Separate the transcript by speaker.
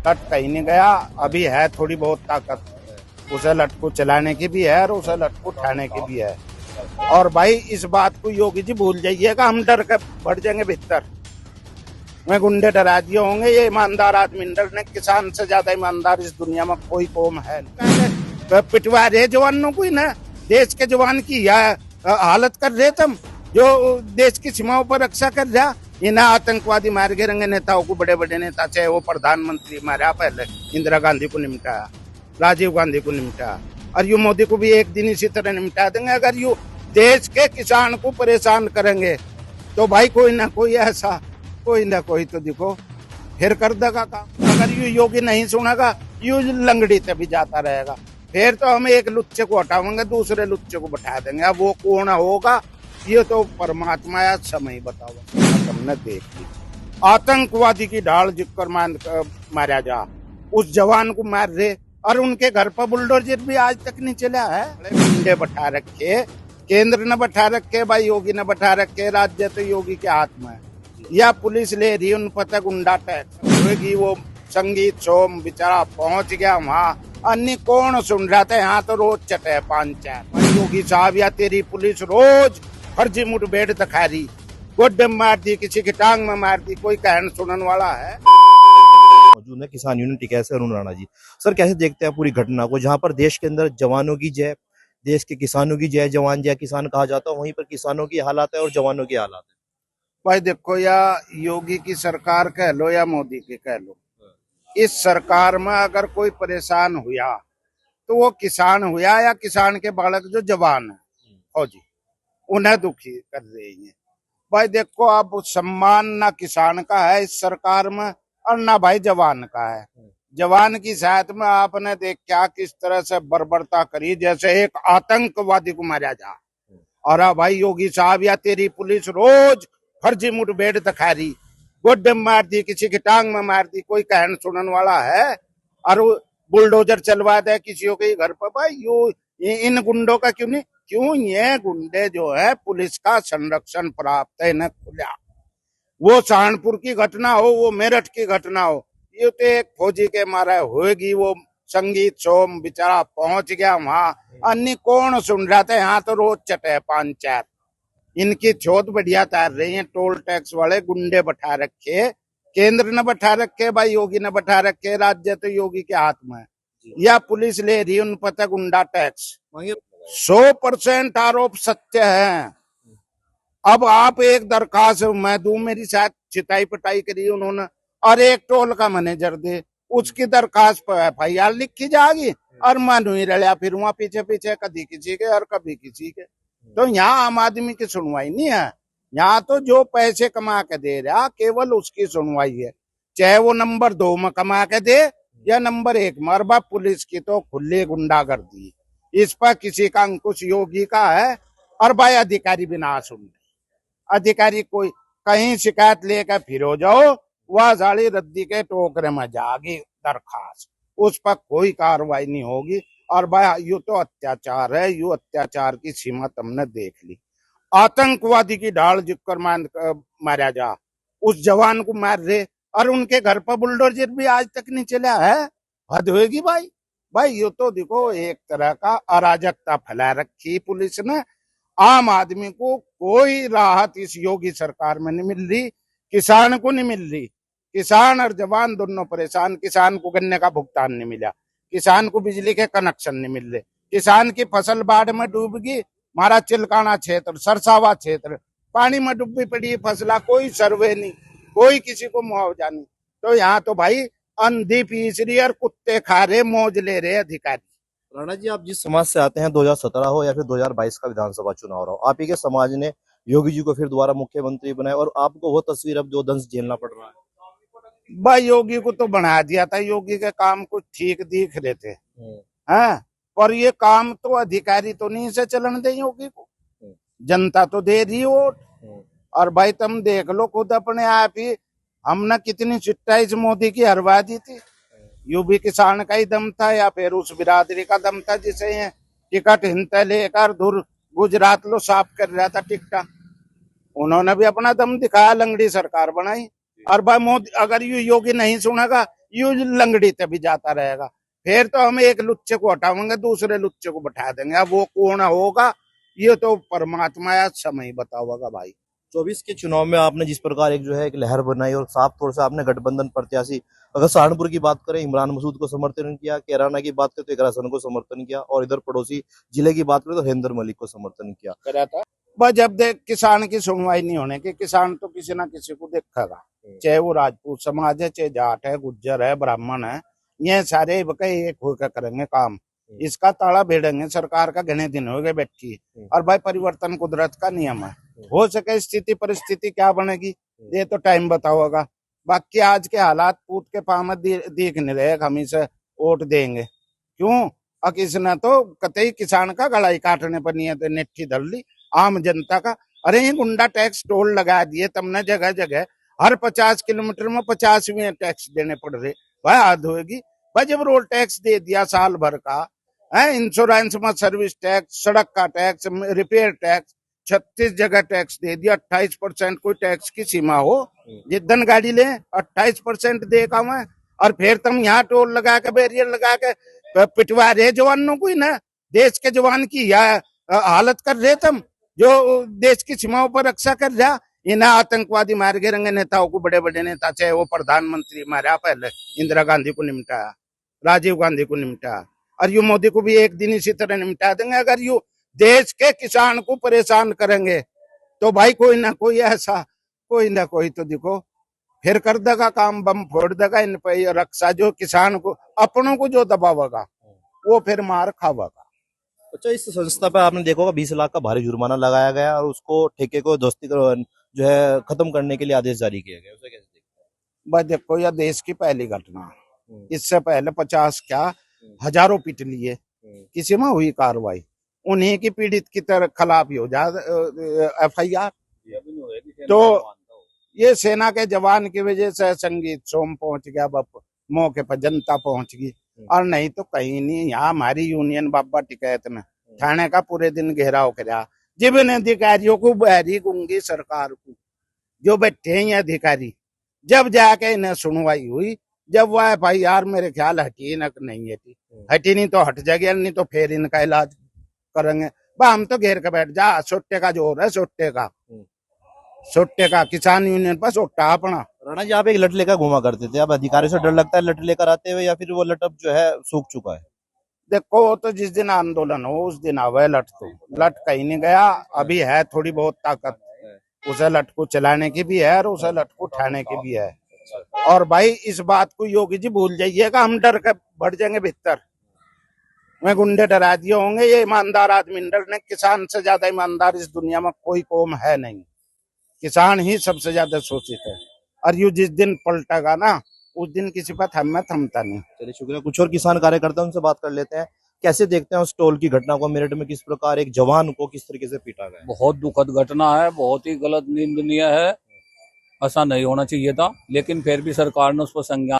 Speaker 1: लट कहीं नहीं गया। अभी है थोड़ी बहुत ताकत, उसे लट को चलाने की भी है और उसे लट को उठाने की भी है। और भाई इस बात को योगी जी भूल जाइएगा, हम डर के बढ़ जाएंगे भीतर में। गुंडे डरा दिए होंगे, ये ईमानदार आदमी डर ने। किसान से ज्यादा ईमानदार इस दुनिया में कोई कौम है नहीं। पिटवा रहे जवानों को ही ना, देश के जवान की यह हालत कर रहे तुम, जो देश की सीमाओं पर रक्षा कर रहा। इन्हें आतंकवादी मार के रंगे नेताओं को, बड़े बड़े नेता, चाहे वो प्रधानमंत्री मारा, पहले इंदिरा गांधी को निपटाया, राजीव गांधी को निपटाया, और यू मोदी को भी एक दिन इसी तरह निपटा देंगे। अगर यू देश के किसान को परेशान करेंगे तो भाई कोई ना कोई ऐसा, कोई ना कोई तो देखो फिर कर देगा काम। अगर यू योगी नहीं सुनेगा, यू लंगड़ी से भी जाता रहेगा, फिर तो हम एक लुच्चे को हटाएंगे, दूसरे लुच्चे को बैठा देंगे। अब वो कौन होगा ये तो परमात्मा या समय बताओ। हमने देख ली आतंकवादी की ढाल जिक्कर मारा जा, उस जवान को मार रहे, और उनके घर पर बुलडोजर भी आज तक नहीं चला है। गुंडे बैठा रखे, केंद्र ने बैठा रखे, भाई योगी ने बैठा रखे, राज्य तो योगी के हाथ में है। या पुलिस ले रही उन पता गुंडा टैक्स होगी। वो संगीत सोम बेचारा पहुंच गया वहाँ, अन्य कौन सुन रहा था। यहाँ तो रोज चटे 5-4 योगी साहब या तेरी पुलिस रोज फर्जी मुठभेड़ दिखा रही, गोड्डे में मार दी, किसी की टांग में मार दी, कोई कहन सुनने वाला है।
Speaker 2: मौजूद है किसान यूनियन टिकैत से अरुण राणा जी। सर कैसे देखते हैं पूरी घटना को, जहां पर देश के अंदर जवानों की जय, देश के किसानों की जय, जवान जय किसान कहा जाता है, वहीं पर किसानों की हालात है और जवानों की हालात है।
Speaker 1: भाई देखो, या योगी की सरकार कह लो या मोदी की कह लो, इस सरकार में अगर कोई परेशान हुआ तो वो किसान हुआ या किसान के बालक जो जवान है फौजी, उन्हें दुखी कर रही है। भाई देखो, अब सम्मान ना किसान का है इस सरकार में और ना भाई जवान का है। जवान की साथ में आपने देखा किस तरह से बर्बरता करी, जैसे एक आतंकवादी को मारा जा। और अब भाई योगी साहब या तेरी पुलिस रोज फर्जी मुठभेड़ दिखा रही, गोड्डे में मार दी, किसी की टांग में मार दी, कोई कहन सुनने वाला है। और बुलडोजर चलवा दे किसी के घर पर। भाई यू इन गुंडों का क्यों नहीं, क्यों ये गुंडे जो है पुलिस का संरक्षण प्राप्त है इन्हें खुला। वो सहारनपुर की घटना हो, वो मेरठ की घटना हो, ये तो एक फौजी के मारा होगी। वो संगीत सोम बेचारा पहुंच गया वहां, अन्य कौन सुन रहा था। यहाँ तो रोज चटे 5-4 इनकी चौथ बढ़िया तार रही है। टोल टैक्स वाले गुंडे बैठा रखे, केंद्र ने बैठा रखे, भाई योगी ने बैठा रखे, राज्य तो योगी के हाथ में है। या पुलिस ले रही उन पता गुंडा टैक्स। 100% आरोप सत्य है। अब आप एक दरखास्त मैं दूं, मेरी साथ चिताई पिटाई करी उन्होंने, और एक टोल का मैनेजर दे, उसकी दरखास्त पर FIR लिखी जाएगी और मानू ही रलिया फिर वहां पीछे पीछे कभी किसी के और कभी किसी के। तो यहाँ आम आदमी की सुनवाई नहीं है। यहाँ तो जो पैसे कमा के दे रहा केवल उसकी सुनवाई है, चाहे वो नंबर 2 में कमा के दे या नंबर 1 में। और बाप पुलिस की तो खुली गुंडागर्दी, इस पर किसी का अंकुश योगी का है। और भाई अधिकारी भी ना सुन, अधिकारी कोई कहीं शिकायत लेकर फिर हो जाओ, वह साड़ी रद्दी के टोकरे में जागी दरखास्त, उस पर कोई कार्रवाई नहीं होगी। और भाई यू तो अत्याचार है, यू अत्याचार की सीमा तुमने देख ली। आतंकवादी की ढाल जिक्कर मारा जा, उस जवान को मार रहे, और उनके घर पर बुलडोजर भी आज तक नहीं चला है। हद होगी भाई। भाई ये तो देखो एक तरह का अराजकता फैला रखी पुलिस ने। आम आदमी को कोई राहत इस योगी सरकार में नहीं मिल रही, किसान को नहीं मिल रही। किसान और जवान दोनों परेशान। किसान को गन्ने का भुगतान नहीं मिला, किसान को बिजली के कनेक्शन नहीं मिल रहे, किसान की फसल बाढ़ में डूब गई। हमारा चिलकाना क्षेत्र, सरसावा क्षेत्र पानी में डूबी पड़ी फसला, कोई सर्वे नहीं, कोई किसी को मुआवजा नहीं। तो यहाँ तो भाई अंधी पीस रही और कुत्ते खा रहे, मौज ले रहे अधिकारी।
Speaker 2: राणा जी, आप जिस समाज से आते हैं, 2017 हो या फिर 2022 का विधानसभा चुनाव रहा हो, आप ही के समाज ने योगी जी को फिर दोबारा मुख्यमंत्री बनाया और आपको वो तस्वीर अब जो दंश झेलना पड़ रहा है।
Speaker 1: भाई योगी को तो बना दिया था, योगी के काम कुछ ठीक दिख रहे थे, हाँ, पर ये काम तो अधिकारी तो नहीं से चलन दे योगी को, जनता तो दे रही वोट। और भाई तुम देख लो खुद अपने आप ही, हमने कितनी चिट्ठाई से मोदी की हरवा दी थी। यू भी किसान का ही दम था या फिर उस बिरादरी का दम था जिसे ये टिकट हिंता लेकर दूर गुजरात लो साफ कर रहा था टिकटा। उन्होंने भी अपना दम दिखाया, लंगड़ी सरकार बनाई। और भाई मोदी अगर यू योगी नहीं सुनेगा, यूं लंगड़ी पे भी जाता रहेगा। फिर तो हम एक लुच्चे को हटाएंगे, दूसरे लुच्चे को बैठा देंगे। अब वो कौन होगा ये तो परमात्मा या समय बताओगा भाई।
Speaker 2: 24 के चुनाव में आपने जिस प्रकार एक जो है एक लहर बनाई और साफ तौर से आपने गठबंधन प्रत्याशी, अगर सहारनपुर की बात करें इमरान मसूद को समर्थन किया, कैराना की बात करें तो इकरा हसन को समर्थन किया, और इधर पड़ोसी जिले की बात करें तो हैदर मलिक को समर्थन किया।
Speaker 1: करा था बस। जब देख किसान की सुनवाई नहीं होने की, किसान तो किसी ना किसी को देखेगा, चाहे वो राजपूत समाज है, चाहे जाट है, गुज्जर है, ब्राह्मण है, ये सारे एक होकर करेंगे काम। इसका ताला भिड़ेंगे। सरकार का घने दिन हो गए बैठी, और भाई परिवर्तन कुदरत का नियम है। हो सके स्थिति परिस्थिति क्या बनेगी ये तो टाइम बताओगा। बाकी आज के हालात पूत के पाँव में दिख नहीं रहे, हम इसे वोट देंगे क्यों? और किसने तो कतई किसान का गलाई काटने पर नहीं है तो नेठी धर ली आम जनता का। अरे ये गुंडा टैक्स टोल लगा दिए तुमने जगह जगह, हर 50 किलोमीटर में 50वें टैक्स देने पड़ रहे। भाई हद होगी भाई। जब रोड टैक्स दे दिया साल भर का है, इंश्योरेंस में सर्विस टैक्स, सड़क का टैक्स, रिपेयर टैक्स, 36 जगह टैक्स दे दिया। 28% कोई टैक्स की सीमा हो, जितन गाड़ी ले 28% देगा मैं। और फिर तुम यहाँ टोल लगा के बैरियर लगा के पिटवा रहे जवानों को ही ना। देश के जवान की यह हालत कर रहे तुम, जो देश की सीमाओं पर रक्षा कर रहा। इन्हें आतंकवादी मार गए रंगे नेताओं को, बड़े बड़े नेता, चाहे वो प्रधानमंत्री मारा पहले इंदिरा गांधी को निपटाया, राजीव गांधी को निपटाया, और यू मोदी को भी एक दिन इसी तरह निपटा देंगे। अगर यू देश के किसान को परेशान करेंगे तो भाई कोई ना कोई ऐसा, कोई ना कोई तो देखो फिर कर देगा काम, बम फोड़ देगा इन पे रक्षा। जो किसान को अपनों को जो दबावेगा वो फिर मार खावेगा।
Speaker 2: अच्छा, इस संस्था पे आपने देखा होगा 20 लाख का भारी जुर्माना लगाया गया और उसको ठेके को ध्वस्तीकरण जो है खत्म करने के लिए आदेश जारी किया गया, उसे कैसे देखते हैं?
Speaker 1: बस देखो यह देश की पहली घटना। इससे पहले 50 क्या हजारों पीट लिए, किसी में हुई कार्रवाई। उन्हीं की पीड़ित की तरह खिलाफ हो जा FIR। तो ये सेना के जवान की वजह से संगीत सोम पहुंच गया, मौके पर जनता पहुंच गई, और नहीं तो कहीं नहीं। यहाँ हमारी यूनियन बाबा टिकैत में थाने का पूरे दिन घेराव करा। जिन अधिकारियों को बहरी गूंगी सरकार को जो बैठे हैं अधिकारी, जब जाके इन्हें सुनवाई हुई, जब वह FIR मेरे ख्याल हटी न नहीं हटी, हटी नहीं तो हट जाएगी, नहीं तो फिर इनका इलाज करेंगे। हम तो घेर के बैठ जा, सोटे का जोर है, सोटे का किसान यूनियन पर सोटा अपना।
Speaker 2: राणा जी, आप एक लट लेकर घुमा करते थे, अब अधिकारियों से डर लगता है लट लेकर आते हुए, या फिर वो लट अब जो है सूख चुका है?
Speaker 1: देखो वो तो जिस दिन आंदोलन हो उस दिन आवे लट, तो लट कहीं नहीं गया। अभी है थोड़ी बहुत ताकत, उसे लट को चलाने की भी है और उसे लट को उठाने की भी है। और भाई इस बात को योगी जी भूल जाइएगा, हम डर के बढ़ जाएंगे भीतर में। गुंडे डरा दिए होंगे, ये ईमानदार आदमी डरने। किसान से ज्यादा ईमानदार इस दुनिया में कोई कौम है नहीं, किसान ही सबसे ज्यादा शोषित है। और यू जिस दिन पलटेगा ना उस दिन किसी पर थमता नहीं।
Speaker 2: चलिए शुक्रिया। कुछ और किसान कार्यकर्ता उनसे बात कर लेते हैं। कैसे देखते हैं उस टोल की घटना को? मेरठ में किस प्रकार एक जवान को किस तरीके से पीटा गया?
Speaker 3: बहुत दुखद घटना है, बहुत ही गलत निंदनीय है। ऐसा नहीं होना चाहिए था, लेकिन फिर भी सरकार ने उस पर संज्ञान